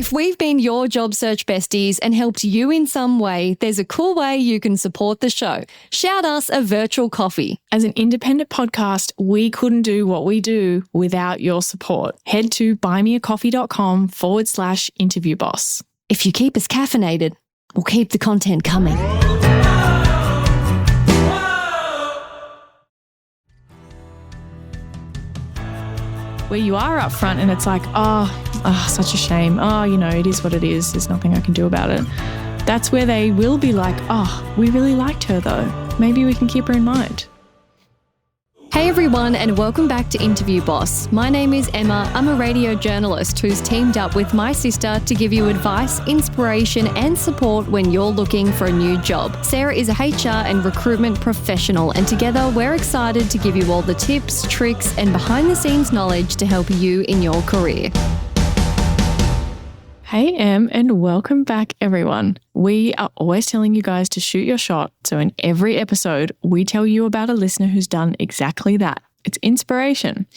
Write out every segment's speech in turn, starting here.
If we've been your job search besties and helped you in some way, there's a cool way you can support the show. Shout us a virtual coffee. As an independent podcast, we couldn't do what we do without your support. Head to buymeacoffee.com/interviewboss. If you keep us caffeinated, we'll keep the content coming. Where you are up front and it's like, such a shame. It is what it is. There's nothing I can do about it. That's where they will be like, we really liked her though. Maybe we can keep her in mind. Hey everyone, and welcome back to Interview Boss. My name is Emma. I'm a radio journalist who's teamed up with my sister to give you advice, inspiration, and support when you're looking for a new job. Sarah is a HR and recruitment professional, and together we're excited to give you all the tips, tricks, and behind-the-scenes knowledge to help you in your career. Hey Em, and welcome back everyone. We are always telling you guys to shoot your shot. So in every episode, we tell you about a listener who's done exactly that. It's inspiration.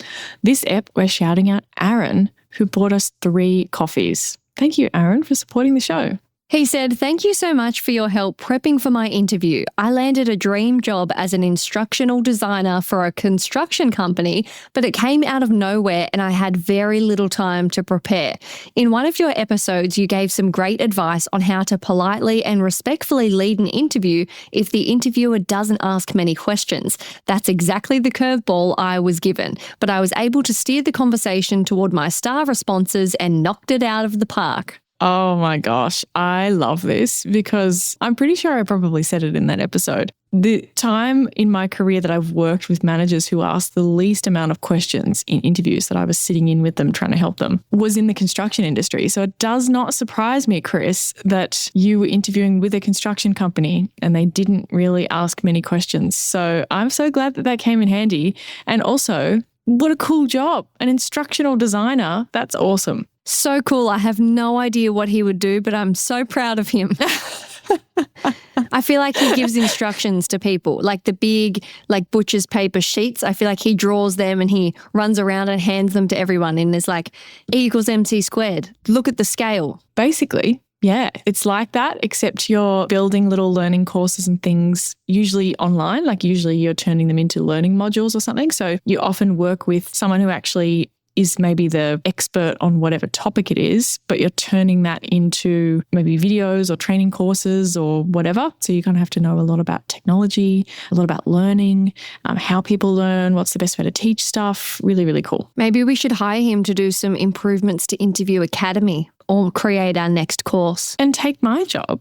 This ep, we're shouting out Aaron, who bought us 3 coffees. Thank you, Aaron, for supporting the show. He said, "Thank you so much for your help prepping for my interview. I landed a dream job as an instructional designer for a construction company, but it came out of nowhere and I had very little time to prepare. In one of your episodes, you gave some great advice on how to politely and respectfully lead an interview if the interviewer doesn't ask many questions. That's exactly the curveball I was given, but I was able to steer the conversation toward my star responses and knocked it out of the park." Oh my gosh, I love this because I'm pretty sure I probably said it in that episode. The time in my career that I've worked with managers who asked the least amount of questions in interviews that I was sitting in with them trying to help them was in the construction industry. So it does not surprise me, Chris, that you were interviewing with a construction company and they didn't really ask many questions. So I'm so glad that that came in handy. And also, what a cool job. An instructional designer. That's awesome. So cool. I have no idea what he would do, but I'm so proud of him. I feel like he gives instructions to people, like the big, butcher's paper sheets. I feel like he draws them and he runs around and hands them to everyone. And there's like E=mc². Look at the scale. Basically, yeah, it's like that, except you're building little learning courses and things, usually online. Usually you're turning them into learning modules or something. So you often work with someone who actually is maybe the expert on whatever topic it is, but you're turning that into maybe videos or training courses or whatever. So you kind of have to know a lot about technology, a lot about learning, how people learn, what's the best way to teach stuff. Really, really cool. Maybe we should hire him to do some improvements to Interview Academy or create our next course. And take my job.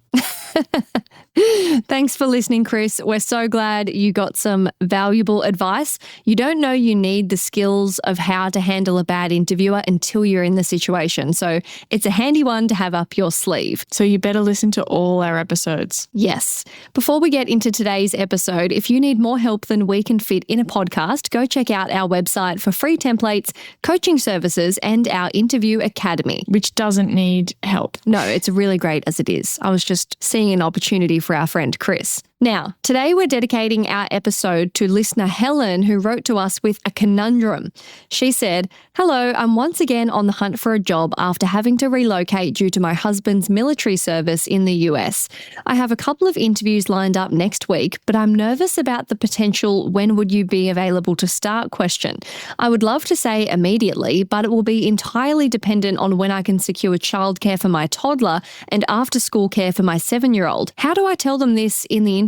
Thanks for listening, Chris. We're so glad you got some valuable advice. You don't know you need the skills of how to handle a bad interviewer until you're in the situation. So it's a handy one to have up your sleeve. So you better listen to all our episodes. Yes. Before we get into today's episode, if you need more help than we can fit in a podcast, go check out our website for free templates, coaching services, and our Interview Academy. Which doesn't need help. No, it's really great as it is. I was just seeing an opportunity for our friend Chris. Now, today we're dedicating our episode to listener Helen, who wrote to us with a conundrum. She said, "Hello, I'm once again on the hunt for a job after having to relocate due to my husband's military service in the US. I have a couple of interviews lined up next week, but I'm nervous about the potential when would you be available to start question. I would love to say immediately, but it will be entirely dependent on when I can secure childcare for my toddler and after-school care for my 7-year-old. How do I tell them this in the interview?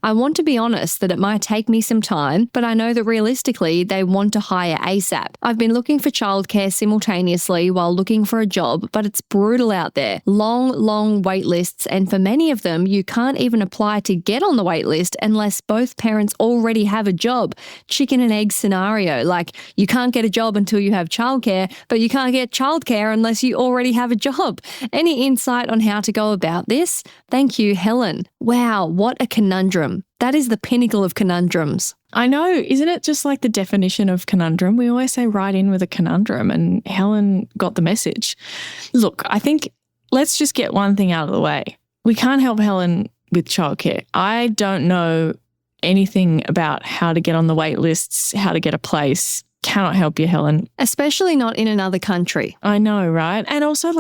I want to be honest that it might take me some time, but I know that realistically they want to hire ASAP. I've been looking for childcare simultaneously while looking for a job, but it's brutal out there. Long wait lists, and for many of them, you can't even apply to get on the wait list unless both parents already have a job. Chicken and egg scenario, like you can't get a job until you have childcare, but you can't get childcare unless you already have a job. Any insight on how to go about this? Thank you, Helen." Wow, what a conundrum. That is the pinnacle of conundrums. I know. Isn't it just like the definition of conundrum? We always say write in with a conundrum, and Helen got the message. Look, I think let's just get one thing out of the way. We can't help Helen with childcare. I don't know anything about how to get on the wait lists, how to get a place. Cannot help you, Helen. Especially not in another country. I know, right? And also,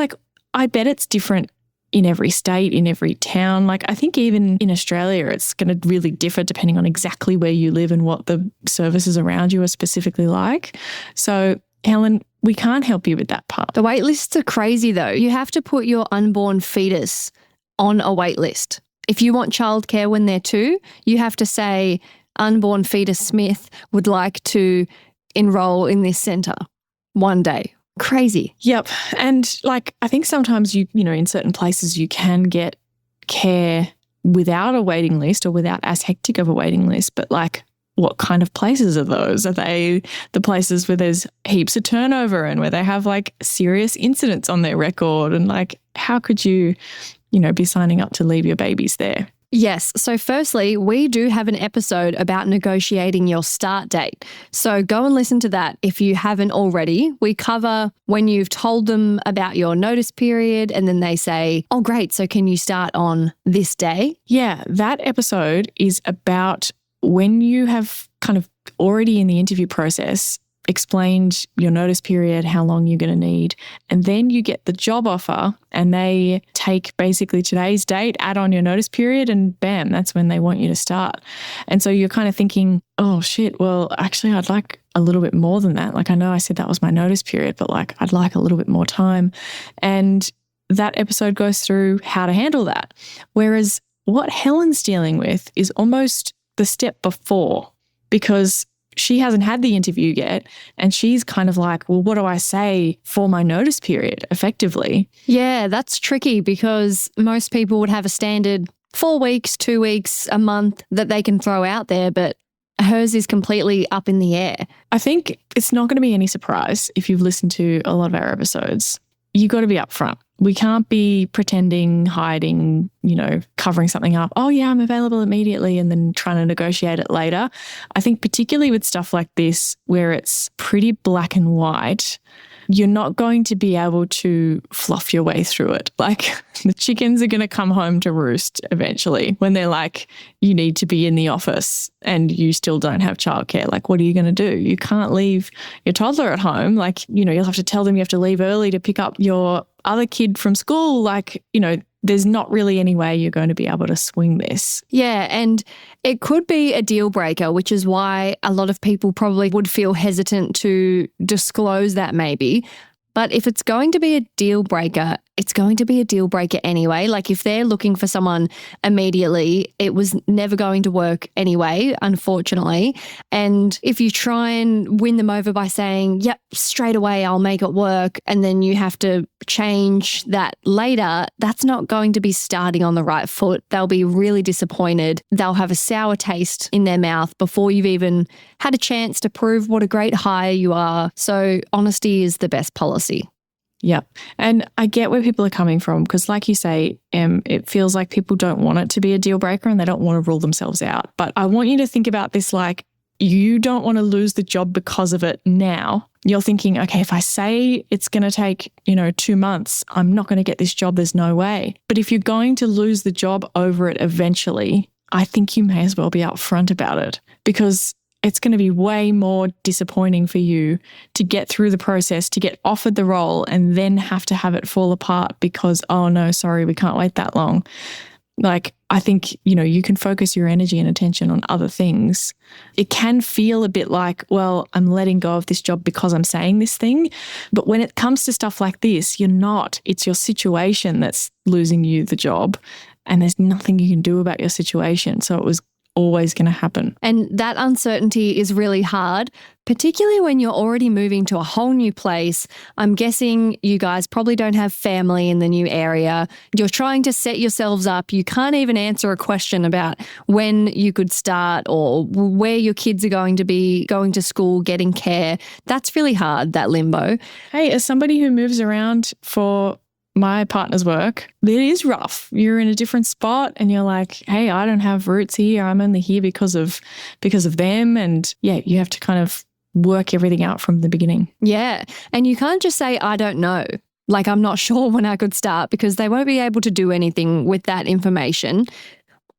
I bet it's different in every state, in every town. Like I think even in Australia, it's going to really differ depending on exactly where you live and what the services around you are specifically like. So Helen, we can't help you with that part. The wait lists are crazy though. You have to put your unborn fetus on a wait list. If you want childcare when they're 2, you have to say unborn fetus Smith would like to enroll in this centre one day. Crazy. Yep. And like, I think sometimes you know, in certain places you can get care without a waiting list or without as hectic of a waiting list. But like, what kind of places are those? Are they the places where there's heaps of turnover and where they have like serious incidents on their record? And like, how could you know, be signing up to leave your babies there? Yes. So firstly, we do have an episode about negotiating your start date. So go and listen to that if you haven't already. We cover when you've told them about your notice period and then they say, oh, great. So can you start on this day? Yeah, that episode is about when you have kind of already in the interview process explained your notice period, how long you're going to need, and then you get the job offer and they take basically today's date, add on your notice period, and bam, that's when they want you to start. And so you're kind of thinking, oh shit, well, actually I'd like a little bit more than that. Like I know I said that was my notice period, but like I'd like a little bit more time. And that episode goes through how to handle that. Whereas what Helen's dealing with is almost the step before, because she hasn't had the interview yet and she's kind of like, well, what do I say for my notice period effectively? Yeah, that's tricky because most people would have a standard 4 weeks, 2 weeks, a month that they can throw out there, but hers is completely up in the air. I think it's not going to be any surprise if you've listened to a lot of our episodes. You got to be upfront. We can't be pretending, hiding, you know, covering something up. Oh yeah, I'm available immediately and then trying to negotiate it later. I think particularly with stuff like this where it's pretty black and white, you're not going to be able to fluff your way through it. Like the chickens are going to come home to roost eventually when they're like, you need to be in the office and you still don't have childcare. Like, what are you going to do? You can't leave your toddler at home. Like, you know, you'll have to tell them you have to leave early to pick up your other kid from school. Like, you know, there's not really any way you're going to be able to swing this. Yeah, and it could be a deal breaker, which is why a lot of people probably would feel hesitant to disclose that maybe. But if it's going to be a deal breaker, it's going to be a deal breaker anyway. Like if they're looking for someone immediately, it was never going to work anyway, unfortunately. And if you try and win them over by saying, yep, straight away, I'll make it work, and then you have to change that later, that's not going to be starting on the right foot. They'll be really disappointed. They'll have a sour taste in their mouth before you've even had a chance to prove what a great hire you are. So honesty is the best policy. Yep. And I get where people are coming from because like you say, it feels like people don't want it to be a deal breaker and they don't want to rule themselves out. But I want you to think about this like you don't want to lose the job because of it now. You're thinking, okay, if I say it's going to take, 2 months, I'm not going to get this job. There's no way. But if you're going to lose the job over it eventually, I think you may as well be upfront about it because it's going to be way more disappointing for you to get through the process, to get offered the role and then have to have it fall apart because, oh no, sorry, we can't wait that long. Like, I think, you can focus your energy and attention on other things. It can feel a bit like, well, I'm letting go of this job because I'm saying this thing. But when it comes to stuff like this, you're not. It's your situation that's losing you the job and there's nothing you can do about your situation. So it was always going to happen. And that uncertainty is really hard, particularly when you're already moving to a whole new place. I'm guessing you guys probably don't have family in the new area. You're trying to set yourselves up. You can't even answer a question about when you could start or where your kids are going to be going to school, getting care. That's really hard, that limbo. Hey, as somebody who moves around for my partner's work, it is rough. You're in a different spot and you're like, hey, I don't have roots here. I'm only here because of them. And yeah, you have to kind of work everything out from the beginning. Yeah. And you can't just say, I don't know. Like, I'm not sure when I could start because they won't be able to do anything with that information.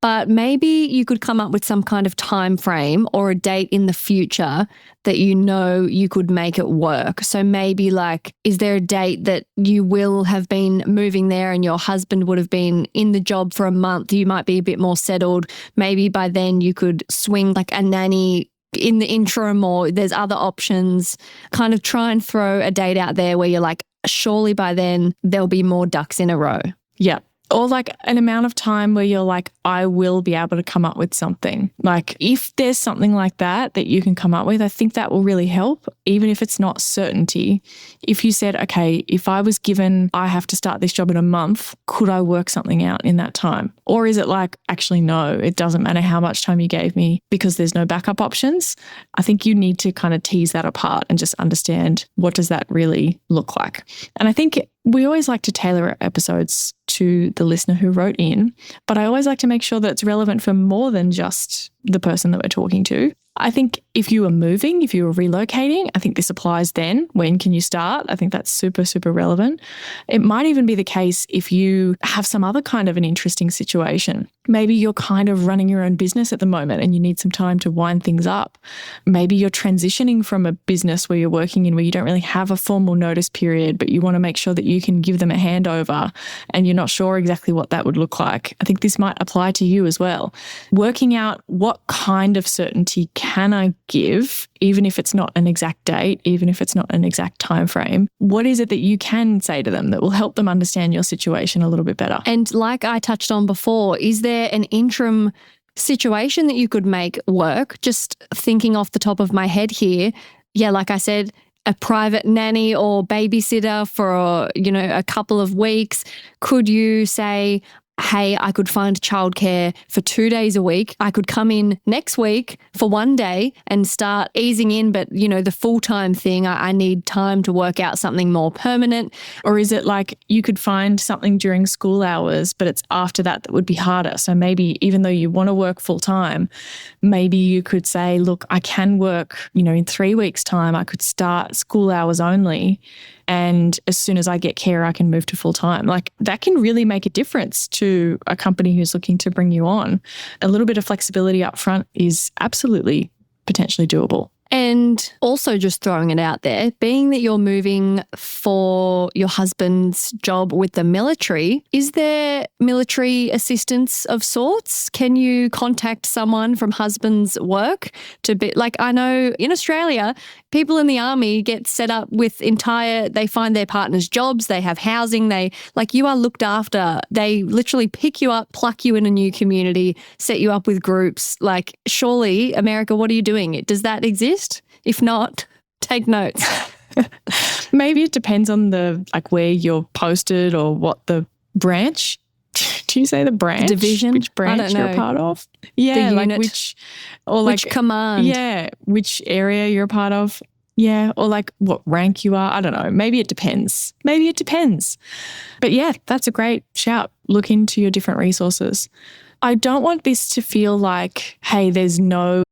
But maybe you could come up with some kind of time frame or a date in the future that you know you could make it work. So maybe like, is there a date that you will have been moving there and your husband would have been in the job for a month? You might be a bit more settled. Maybe by then you could swing like a nanny in the interim, or there's other options. Kind of try and throw a date out there where you're like, surely by then there'll be more ducks in a row. Yeah. Or like an amount of time where you're like, I will be able to come up with something. Like if there's something like that you can come up with, I think that will really help, even if it's not certainty. If you said, okay, if I was given, I have to start this job in a month, could I work something out in that time? Or is it like, actually, no, it doesn't matter how much time you gave me because there's no backup options? I think you need to kind of tease that apart and just understand, what does that really look like? And I think we always like to tailor our episodes to the listener who wrote in, but I always like to make sure that it's relevant for more than just the person that we're talking to. I think if you are moving, if you are relocating, I think this applies then. When can you start? I think that's super, super relevant. It might even be the case if you have some other kind of an interesting situation. Maybe you're kind of running your own business at the moment and you need some time to wind things up. Maybe you're transitioning from a business where you're working in where you don't really have a formal notice period, but you want to make sure that you can give them a handover and you're not sure exactly what that would look like. I think this might apply to you as well. Working out what kind of certainty can I give, even if it's not an exact date, even if it's not an exact time frame, what is it that you can say to them that will help them understand your situation a little bit better? And like I touched on before, is there an interim situation that you could make work? Just thinking off the top of my head here, yeah, like I said, a private nanny or babysitter for, a couple of weeks. Could you say, hey, I could find childcare for 2 days a week. I could come in next week for 1 day and start easing in. But, the full-time thing, I need time to work out something more permanent. Or is it like you could find something during school hours, but it's after that would be harder? So maybe even though you want to work full-time, maybe you could say, look, I can work, in 3 weeks' time, I could start school hours only. And as soon as I get care, I can move to full-time. Like that can really make a difference to a company who's looking to bring you on. A little bit of flexibility up front is absolutely potentially doable. And also just throwing it out there, being that you're moving for your husband's job with the military, is there military assistance of sorts? Can you contact someone from husband's work to be like, I know in Australia, people in the army get set up with they find their partner's jobs, they have housing, you are looked after. They literally pick you up, pluck you in a new community, set you up with groups. Like, surely, America, what are you doing? Does that exist? If not, take notes. Maybe it depends on where you're posted or what the branch. Do you say the branch? Division? Which branch you're a part of? Yeah, which command? Yeah, which area you're a part of. Yeah, or what rank you are. I don't know. Maybe it depends. But yeah, that's a great shout. Look into your different resources. I don't want this to feel like, hey, there's no.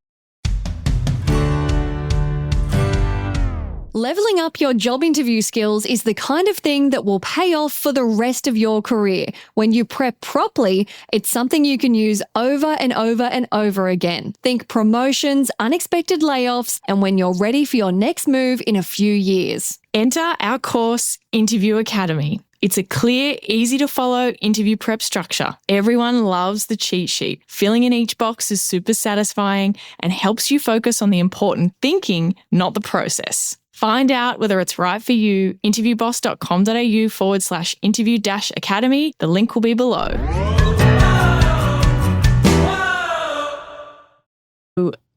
Leveling up your job interview skills is the kind of thing that will pay off for the rest of your career. When you prep properly, it's something you can use over and over and over again. Think promotions, unexpected layoffs, and when you're ready for your next move in a few years. Enter our course, Interview Academy. It's a clear, easy to follow interview prep structure. Everyone loves the cheat sheet. Filling in each box is super satisfying and helps you focus on the important thinking, not the process. Find out whether it's right for you. interviewboss.com.au/interview-academy. The link will be below.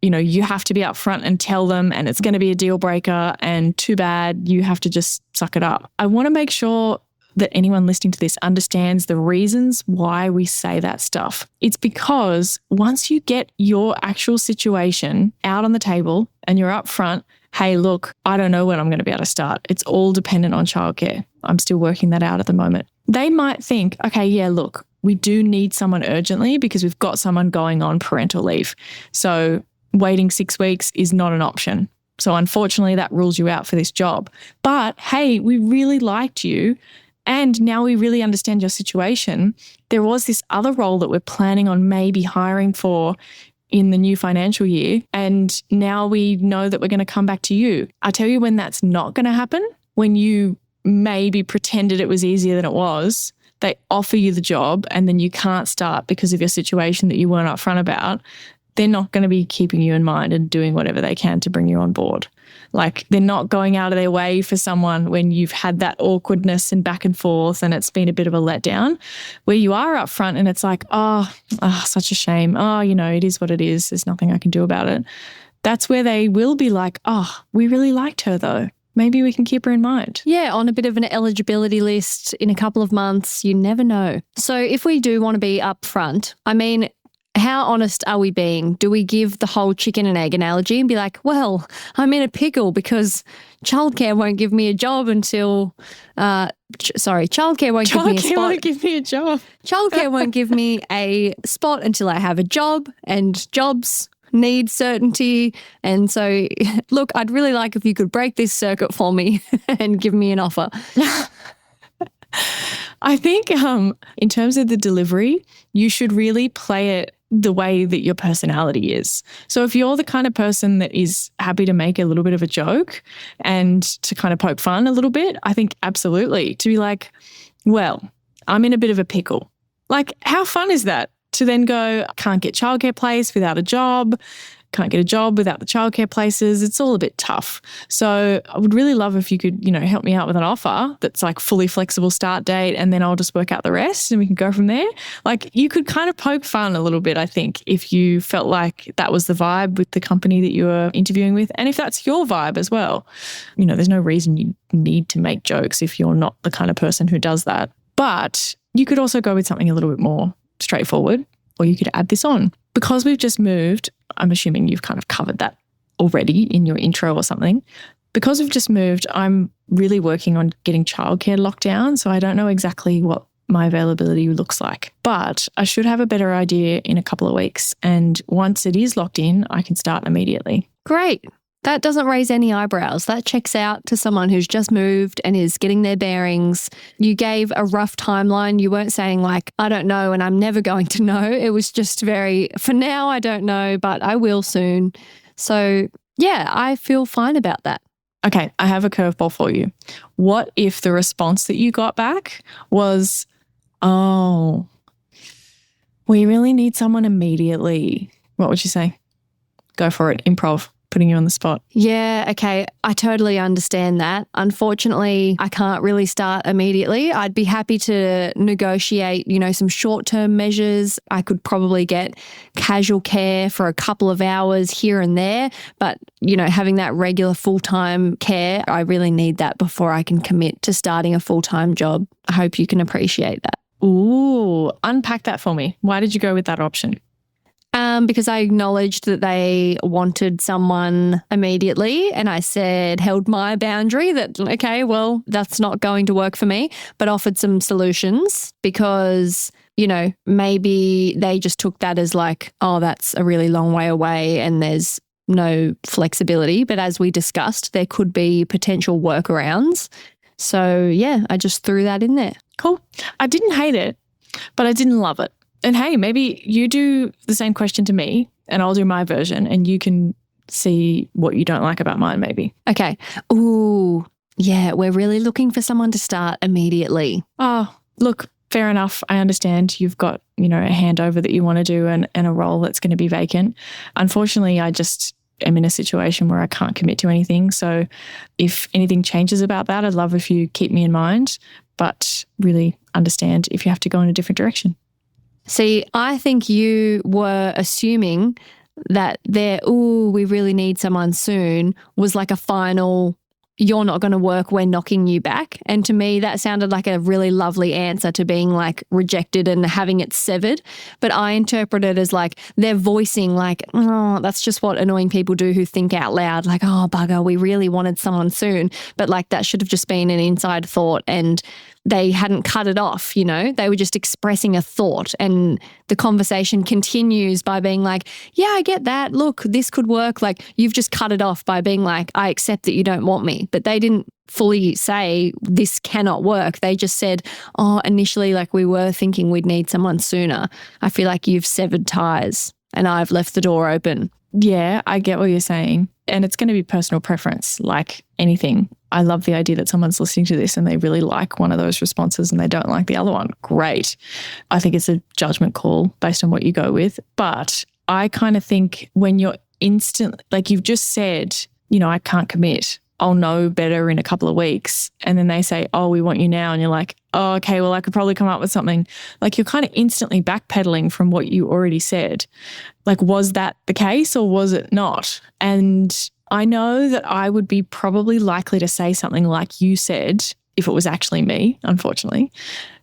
You have to be upfront and tell them, and it's going to be a deal breaker, and too bad, you have to just suck it up. I want to make sure that anyone listening to this understands the reasons why we say that stuff. It's because once you get your actual situation out on the table and you're upfront, hey, look, I don't know when I'm going to be able to start. It's all dependent on childcare. I'm still working that out at the moment. They might think, okay, yeah, look, we do need someone urgently because we've got someone going on parental leave. So waiting 6 weeks is not an option. So unfortunately, that rules you out for this job. But hey, we really liked you And now we really understand your situation. There was this other role that we're planning on maybe hiring for in the new financial year. And now we know that we're going to come back to you. I tell you when that's not going to happen, when you maybe pretended it was easier than it was, they offer you the job and then you can't start because of your situation that you weren't upfront about. They're not going to be keeping you in mind and doing whatever they can to bring you on board. Like they're not going out of their way for someone when you've had that awkwardness and back and forth and it's been a bit of a letdown, where you are up front and it's like, such a shame. It is what it is. There's nothing I can do about it. That's where they will be like, we really liked her though. Maybe we can keep her in mind. Yeah, on a bit of an eligibility list in a couple of months. You never know. So if we do want to be upfront, how honest are we being? Do we give the whole chicken and egg analogy and be like, well, I'm in a pickle because childcare won't give me a job until, childcare won't give me a spot. Childcare won't give me a job. Childcare won't give me a spot until I have a job, and jobs need certainty. And so, look, I'd really like if you could break this circuit for me and give me an offer. I think in terms of the delivery, you should really play it the way that your personality is. So if you're the kind of person that is happy to make a little bit of a joke and to kind of poke fun a little bit, I think absolutely to be like, well, I'm in a bit of a pickle. Like, how fun is that? To then go, I can't get childcare place without a job, can't get a job without the childcare places. It's all a bit tough. So I would really love if you could, help me out with an offer that's like fully flexible start date, and then I'll just work out the rest and we can go from there. Like, you could kind of poke fun a little bit, I think, if you felt like that was the vibe with the company that you were interviewing with. And if that's your vibe as well, there's no reason you need to make jokes if you're not the kind of person who does that. But you could also go with something a little bit more straightforward, or you could add this on. Because we've just moved, I'm assuming you've kind of covered that already in your intro or something. Because we've just moved, I'm really working on getting childcare locked down. So I don't know exactly what my availability looks like, but I should have a better idea in a couple of weeks. And once it is locked in, I can start immediately. Great. That doesn't raise any eyebrows. That checks out to someone who's just moved and is getting their bearings. You gave a rough timeline. You weren't saying like, I don't know and I'm never going to know. It was just for now, I don't know, but I will soon. So yeah, I feel fine about that. Okay, I have a curveball for you. What if the response that you got back was, we really need someone immediately? What would you say? Go for it. Improv. Putting you on the spot. Yeah, okay. I totally understand that. Unfortunately, I can't really start immediately. I'd be happy to negotiate, some short-term measures. I could probably get casual care for a couple of hours here and there. But, having that regular full-time care, I really need that before I can commit to starting a full-time job. I hope you can appreciate that. Ooh, unpack that for me. Why did you go with that option? Because I acknowledged that they wanted someone immediately, and I held my boundary that, okay, well, that's not going to work for me, but offered some solutions because, maybe they just took that as like, oh, that's a really long way away and there's no flexibility. But as we discussed, there could be potential workarounds. So yeah, I just threw that in there. Cool. I didn't hate it, but I didn't love it. And hey, maybe you do the same question to me and I'll do my version and you can see what you don't like about mine maybe. Okay. Ooh, yeah, we're really looking for someone to start immediately. Oh, look, fair enough. I understand you've got, a handover that you want to do and a role that's going to be vacant. Unfortunately, I just am in a situation where I can't commit to anything. So if anything changes about that, I'd love if you keep me in mind, but really understand if you have to go in a different direction. See, I think you were assuming that we really need someone soon was like a final, you're not going to work, we're knocking you back. And to me, that sounded like a really lovely answer to being like rejected and having it severed. But I interpret it as like they're voicing like, oh, that's just what annoying people do who think out loud. Like, oh, bugger, we really wanted someone soon. But like that should have just been an inside thought and they hadn't cut it off, you know, they were just expressing a thought, and the conversation continues by being like, yeah, I get that. Look, this could work. Like, you've just cut it off by being like, I accept that you don't want me. But they didn't fully say this cannot work. They just said, oh, initially, like, we were thinking we'd need someone sooner. I feel like you've severed ties and I've left the door open. Yeah, I get what you're saying. And it's going to be personal preference, like anything. I love the idea that someone's listening to this and they really like one of those responses and they don't like the other one. Great. I think it's a judgment call based on what you go with. But I kind of think when you're like you've just said, you know, I can't commit. I'll know better in a couple of weeks. And then they say, oh, we want you now. And you're like, oh, okay, well, I could probably come up with something. Like, you're kind of instantly backpedaling from what you already said. Like, was that the case or was it not? And I know that I would be probably likely to say something like you said if it was actually me, unfortunately.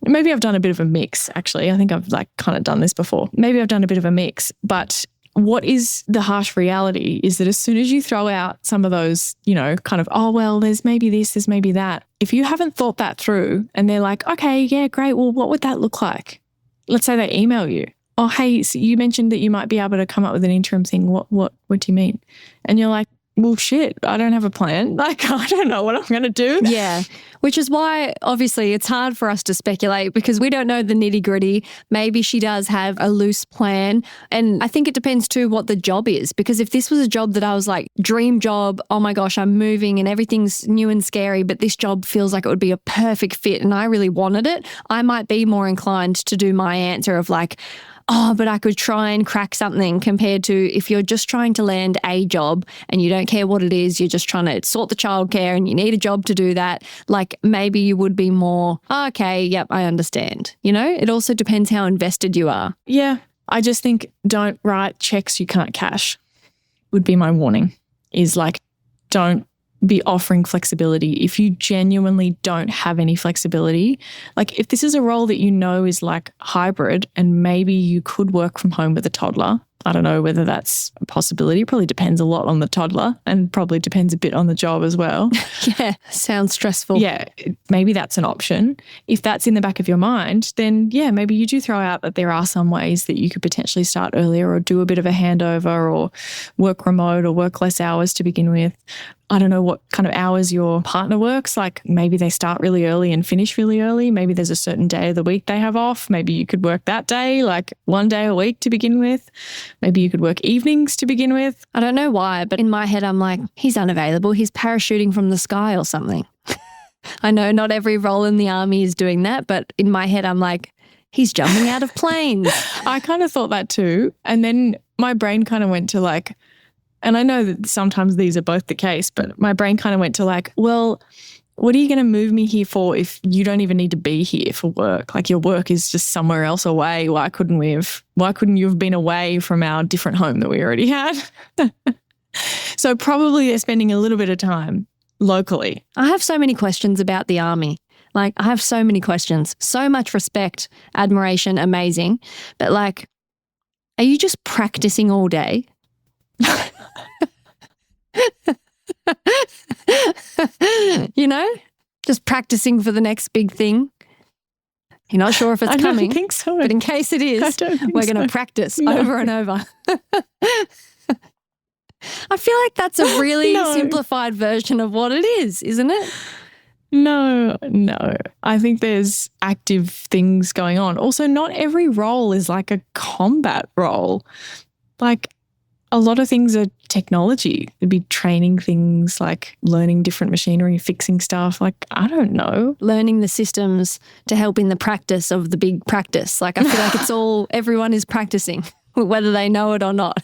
Maybe I've done a bit of a mix, actually. I think I've like kind of done this before. Maybe I've done a bit of a mix, but what is the harsh reality is that as soon as you throw out some of those, you know, kind of, oh, well, there's maybe this, there's maybe that. If you haven't thought that through and they're like, okay, yeah, great. Well, what would that look like? Let's say they email you. Oh, hey, so you mentioned that you might be able to come up with an interim thing. What do you mean? And you're like, well, shit, I don't have a plan. Like, I don't know what I'm going to do. Yeah, which is why obviously it's hard for us to speculate because we don't know the nitty gritty. Maybe she does have a loose plan. And I think it depends too what the job is, because if this was a job that I was like, dream job, oh my gosh, I'm moving and everything's new and scary, but this job feels like it would be a perfect fit and I really wanted it, I might be more inclined to do my answer of like, oh, but I could try and crack something, compared to if you're just trying to land a job and you don't care what it is, you're just trying to sort the childcare and you need a job to do that. Like, maybe you would be more, oh, okay, yep, I understand. You know, it also depends how invested you are. Yeah. I just think don't write checks you can't cash would be my warning, is like, don't be offering flexibility if you genuinely don't have any flexibility. Like, if this is a role that you know is like hybrid and maybe you could work from home with a toddler, I don't know whether that's a possibility. It probably depends a lot on the toddler and probably depends a bit on the job as well. Yeah, sounds stressful. Yeah, maybe that's an option. If that's in the back of your mind, then yeah, maybe you do throw out that there are some ways that you could potentially start earlier or do a bit of a handover or work remote or work less hours to begin with. I don't know what kind of hours your partner works. Like, maybe they start really early and finish really early. Maybe there's a certain day of the week they have off. Maybe you could work that day, like one day a week to begin with. Maybe you could work evenings to begin with. I don't know why, but in my head, I'm like, he's unavailable. He's parachuting from the sky or something. I know not every role in the army is doing that, but in my head, I'm like, he's jumping out of planes. I kind of thought that too. And then my brain kind of went to like, and I know that sometimes these are both the case, but my brain kind of went to like, well, what are you going to move me here for if you don't even need to be here for work? Like, your work is just somewhere else away. Why couldn't you have been away from our different home that we already had? So probably they're spending a little bit of time locally. I have so many questions about the army. Like, I have so many questions, so much respect, admiration, amazing. But like, are you just practicing all day? You know, just practicing for the next big thing. You're not sure if it's coming. I don't think so. But in case it is, we're going to practice over and over. I feel like that's a really simplified version of what it is, isn't it? No. I think there's active things going on. Also, not every role is like a combat role. Like, a lot of things are technology. There'd be training things, like learning different machinery, fixing stuff. Like, I don't know. Learning the systems to help in the practice of the big practice. Like, I feel like it's all, everyone is practicing, whether they know it or not.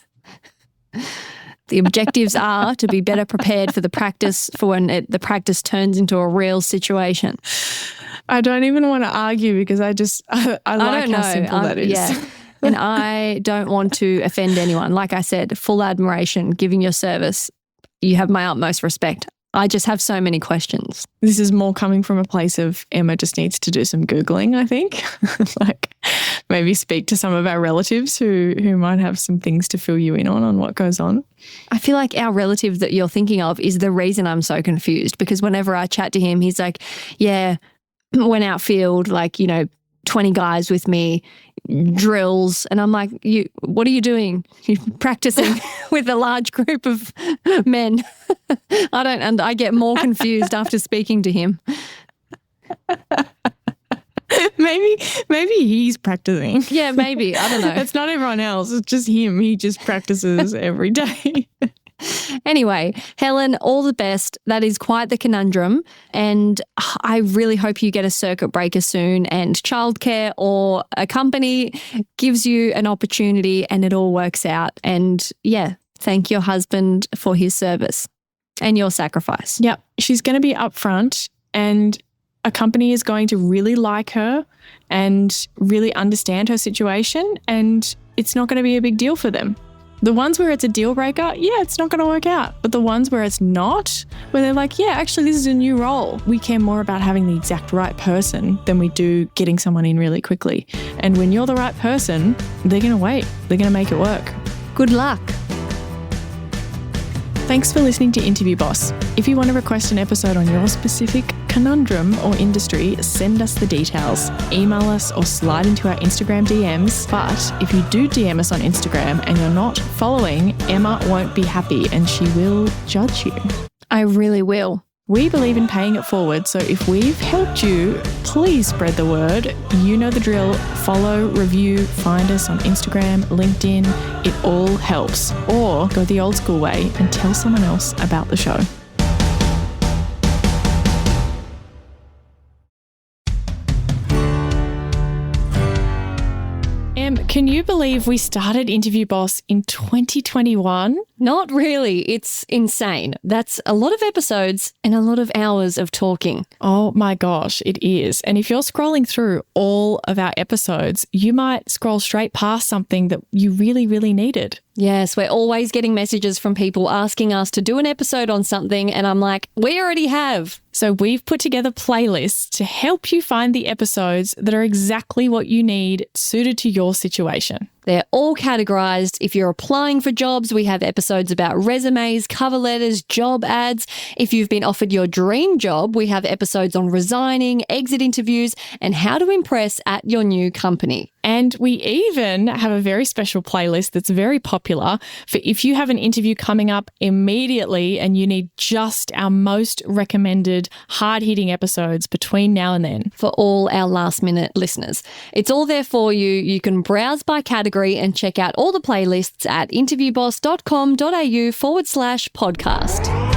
The objectives are to be better prepared for the practice, for when the practice turns into a real situation. I don't even want to argue because I like how simple that is. Yeah. And I don't want to offend anyone. Like I said, full admiration, giving your service. You have my utmost respect. I just have so many questions. This is more coming from a place of Emma just needs to do some Googling, I think. Like, maybe speak to some of our relatives who might have some things to fill you in on what goes on. I feel like our relative that you're thinking of is the reason I'm so confused, because whenever I chat to him, he's like, yeah, went outfield, 20 guys with me, drills. And I'm like, what are you doing? You're practicing with a large group of men. I get more confused after speaking to him. Maybe he's practicing. Yeah, maybe. I don't know. It's not everyone else. It's just him. He just practices every day. Anyway, Helen, all the best. That is quite the conundrum. And I really hope you get a circuit breaker soon and childcare or a company gives you an opportunity and it all works out. And yeah, thank your husband for his service and your sacrifice. Yep. She's going to be upfront and a company is going to really like her and really understand her situation, and it's not going to be a big deal for them. The ones where it's a deal breaker, yeah, it's not going to work out. But the ones where it's not, where they're like, yeah, actually, this is a new role. We care more about having the exact right person than we do getting someone in really quickly. And when you're the right person, they're going to wait. They're going to make it work. Good luck. Thanks for listening to Interview Boss. If you want to request an episode on your specific conundrum or industry, send us the details. Email us or slide into our Instagram DMs. But if you do DM us on Instagram and you're not following, Emma won't be happy and she will judge you. I really will. We believe in paying it forward, so if we've helped you, please spread the word. You know the drill. Follow, review, find us on Instagram, LinkedIn. It all helps. Or go the old school way and tell someone else about the show. Can you believe we started Interview Boss in 2021? Not really. It's insane. That's a lot of episodes and a lot of hours of talking. Oh my gosh, it is. And if you're scrolling through all of our episodes, you might scroll straight past something that you really, really needed. Yes, we're always getting messages from people asking us to do an episode on something, and I'm like, we already have. So we've put together playlists to help you find the episodes that are exactly what you need, suited to your situation. They're all categorized. If you're applying for jobs, we have episodes about resumes, cover letters, job ads. If you've been offered your dream job, we have episodes on resigning, exit interviews, and how to impress at your new company. And we even have a very special playlist that's very popular for if you have an interview coming up immediately and you need just our most recommended hard-hitting episodes between now and then. For all our last-minute listeners. It's all there for you. You can browse by category and check out all the playlists at interviewboss.com.au/podcast.